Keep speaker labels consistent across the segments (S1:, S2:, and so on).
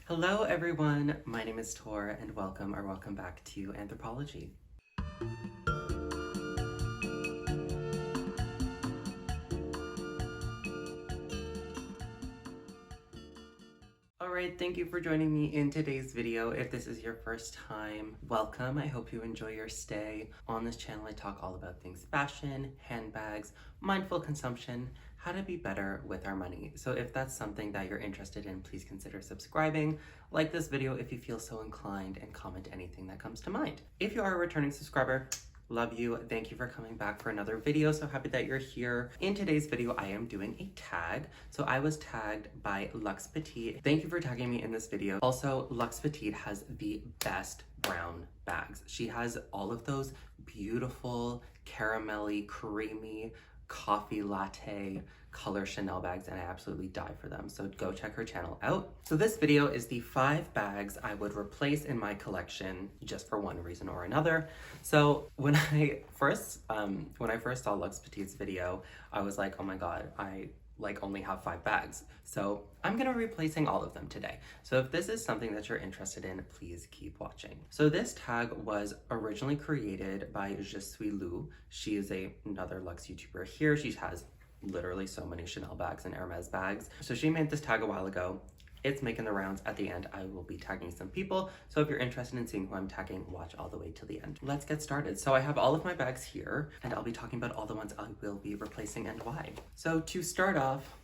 S1: Hello everyone, my name is Tor and welcome back to Anthropology. Alright, thank you for joining me in today's video. If this is your first time, welcome. I hope you enjoy your stay. On this channel I talk all about things fashion, handbags, mindful consumption, how to be better with our money. So if that's something that you're interested in, please consider subscribing, like this video if you feel so inclined, and comment anything that comes to mind. If you are a returning subscriber, love you. Thank you for coming back for another video. So happy that you're here. In today's video, I am doing a tag. So I was tagged by Luxe Petite. Thank you for tagging me in this video. Also, Luxe Petite has the best brown bags. She has all of those beautiful, caramelly, creamy, coffee latte color Chanel bags, and I absolutely die for them. So go check her channel out. So this video is the 5 bags I would replace in my collection just for one reason or another. So when I first saw Luxe Petite's video, I was like, oh my god, I only have 5 bags. So I'm gonna be replacing all of them today. So if this is something that you're interested in, please keep watching. So this tag was originally created by Suis. She is another luxe YouTuber here. She has literally so many Chanel bags and Hermes bags. So she made this tag a while ago. It's making the rounds. At the end, I will be tagging some people. So if you're interested in seeing who I'm tagging, watch all the way to the end. Let's get started. So I have all of my bags here, and I'll be talking about all the ones I will be replacing and why. So to start off,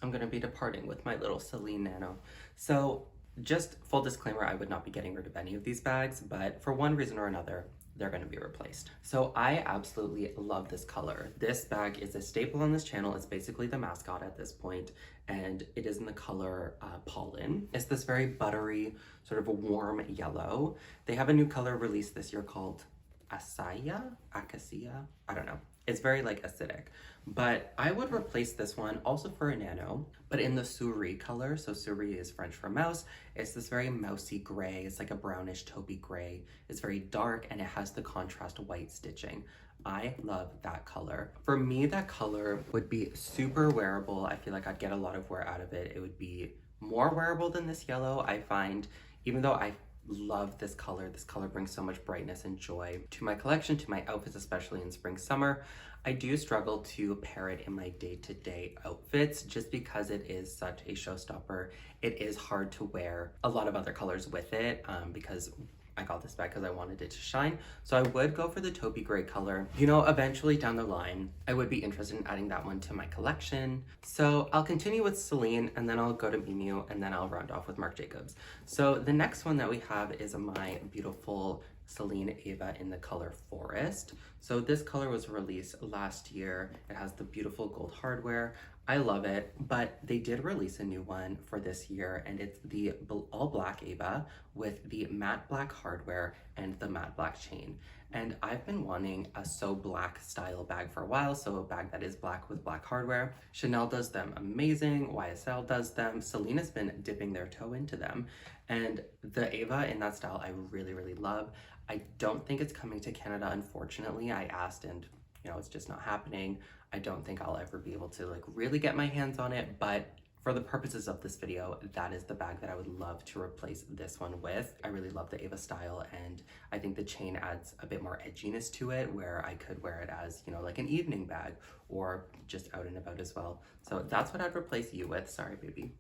S1: I'm gonna be departing with my little Celine Nano. So just full disclaimer, I would not be getting rid of any of these bags, but for one reason or another, they're gonna be replaced. So I absolutely love this color. This bag is a staple on this channel. It's basically the mascot at this point, and it is in the color Pollen. It's this very buttery, sort of a warm yellow. They have a new color released this year called Acacia, I don't know. It's very acidic, but I would replace this one also for a Nano, but in the Souris color. So Souris is French for mouse. It's this very mousy gray. It's like a brownish taupey gray. It's very dark and it has the contrast white stitching. I love that color. For me, that color would be super wearable. I feel like I'd get a lot of wear out of it. It would be more wearable than this yellow. I find, even though I love this color brings so much brightness and joy to my collection, to my outfits, especially in spring summer. I do struggle to pair it in my day-to-day outfits just because it is such a showstopper. It is hard to wear a lot of other colors with it because I got this bag because I wanted it to shine. So I would go for the taupey gray color. You know, eventually down the line, I would be interested in adding that one to my collection. So I'll continue with Celine, and then I'll go to Miu Miu, and then I'll round off with Marc Jacobs. So the next one that we have is my beautiful Celine Ava in the color Forest. So this color was released last year. It has the beautiful gold hardware. I love it, but they did release a new one for this year, and it's the all black Ava with the matte black hardware and the matte black chain. And I've been wanting a so black style bag for a while, so a bag that is black with black hardware. Chanel does them amazing, YSL does them, Celine has been dipping their toe into them, and the Ava in that style I really, really love. I don't think it's coming to Canada, unfortunately. I asked and it's just not happening. I don't think I'll ever be able to really get my hands on it, but for the purposes of this video, that is the bag that I would love to replace this one with. I really love the Ava style, and I think the chain adds a bit more edginess to it where I could wear it as, like an evening bag or just out and about as well. So that's what I'd replace you with. Sorry, baby.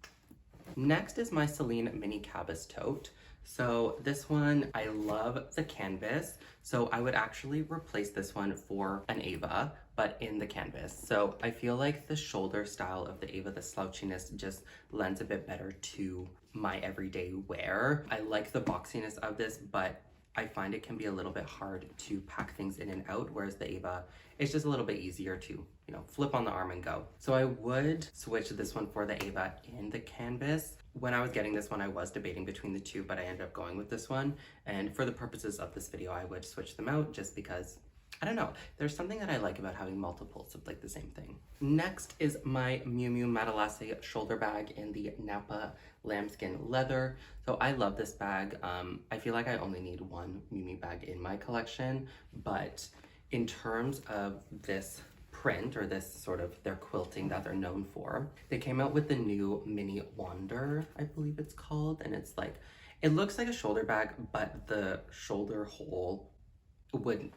S1: Next is my Celine Mini Cabas Tote. So this one, I love the canvas. So I would actually replace this one for an Ava, but in the canvas. So I feel like the shoulder style of the Ava, the slouchiness, just lends a bit better to my everyday wear. I like the boxiness of this, but I find it can be a little bit hard to pack things in and out, whereas the Ava, it's just a little bit easier to, flip on the arm and go. So I would switch this one for the Ava in the canvas. When I was getting this one, I was debating between the two, but I ended up going with this one. And for the purposes of this video, I would switch them out just because, I don't know, there's something that I like about having multiples of the same thing. Next is my Miu Miu Matelasse shoulder bag in the Napa lambskin leather. So I love this bag. I feel like I only need one Miu Miu bag in my collection, but in terms of this print, or this sort of their quilting that they're known for. They came out with the new mini Wander, I believe it's called, and it's like, it looks like a shoulder bag, but the shoulder hole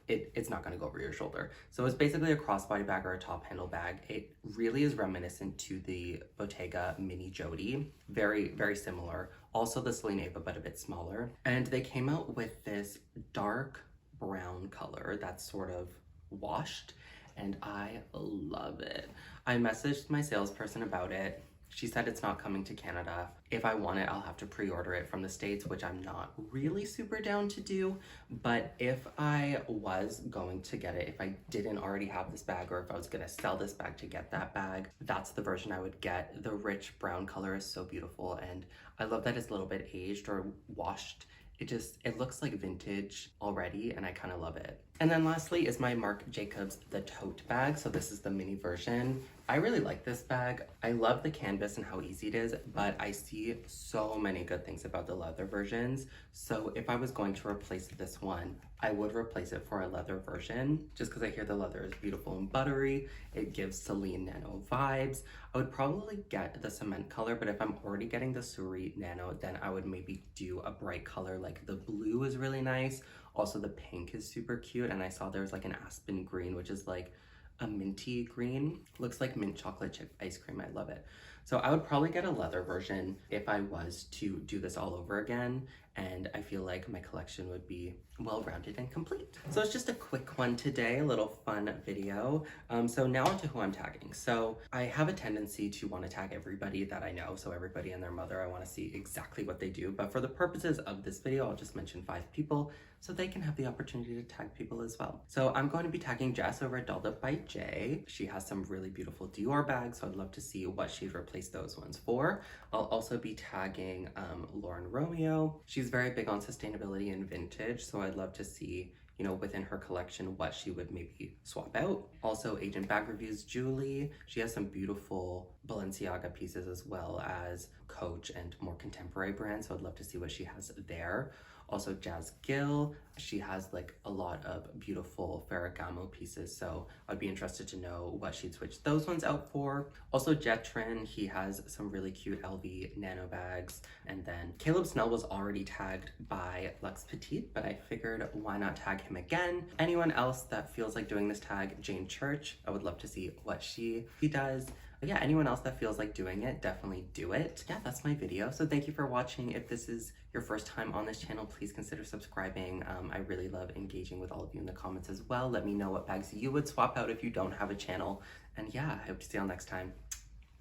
S1: it's not going to go over your shoulder. So it's basically a crossbody bag or a top handle bag. It really is reminiscent to the Bottega Mini Jody. Very, very similar. Also the Celine Ava, but a bit smaller. And they came out with this dark brown color that's sort of washed, and I love it. I messaged my salesperson about it. She said it's not coming to Canada. If I want it, I'll have to pre-order it from the States, which I'm not really super down to do. But if I was going to get it, if I didn't already have this bag, or if I was gonna sell this bag to get that bag, that's the version I would get. The rich brown color is so beautiful, and I love that it's a little bit aged or washed. It looks like vintage already, and I kind of love it. And then lastly is my Marc Jacobs The Tote Bag. So this is the mini version. I really like this bag. I love the canvas and how easy it is, but I see so many good things about the leather versions. So if I was going to replace this one, I would replace it for a leather version, just because I hear the leather is beautiful and buttery. It gives Celine Nano vibes. I would probably get the cement color, but if I'm already getting the Suis Nano, then I would maybe do a bright color. Like the blue is really nice. Also the pink is super cute, and I saw there's like an aspen green, which is like a minty green. Looks like mint chocolate chip ice cream. I love it. So I would probably get a leather version if I was to do this all over again, and I feel like my collection would be well-rounded and complete. So it's just a quick one today, a little fun video. So now on to who I'm tagging. So I have a tendency to want to tag everybody that I know, so everybody and their mother. I want to see exactly what they do, but for the purposes of this video, I'll just mention 5 people so they can have the opportunity to tag people as well. So I'm going to be tagging Jess over at Dolled Up by Jay. She has some really beautiful Dior bags, so I'd love to see what she'd replace those ones for. I'll also be tagging Lauren Romeo. She's very big on sustainability and vintage, so I'd love to see, you know, within her collection what she would maybe swap out. Also Agent Bag Reviews Julie. She has some beautiful Balenciaga pieces as well as Coach and more contemporary brands, so I'd love to see what she has there. Also Jazz Gill, she has like a lot of beautiful Ferragamo pieces, so I'd be interested to know what she'd switch those ones out for. Also Jetrin, he has some really cute LV Nano bags. And then Caleb Snell was already tagged by Lux Petite, but I figured why not tag him again. Anyone else that feels like doing this tag, Jane Church, I would love to see what he does. But yeah, anyone else that feels like doing it, definitely do it. Yeah, that's my video. So thank you for watching. If this is your first time on this channel, please consider subscribing. I really love engaging with all of you in the comments as well. Let me know what bags you would swap out if you don't have a channel. And yeah, I hope to see y'all next time.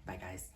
S1: Bye guys.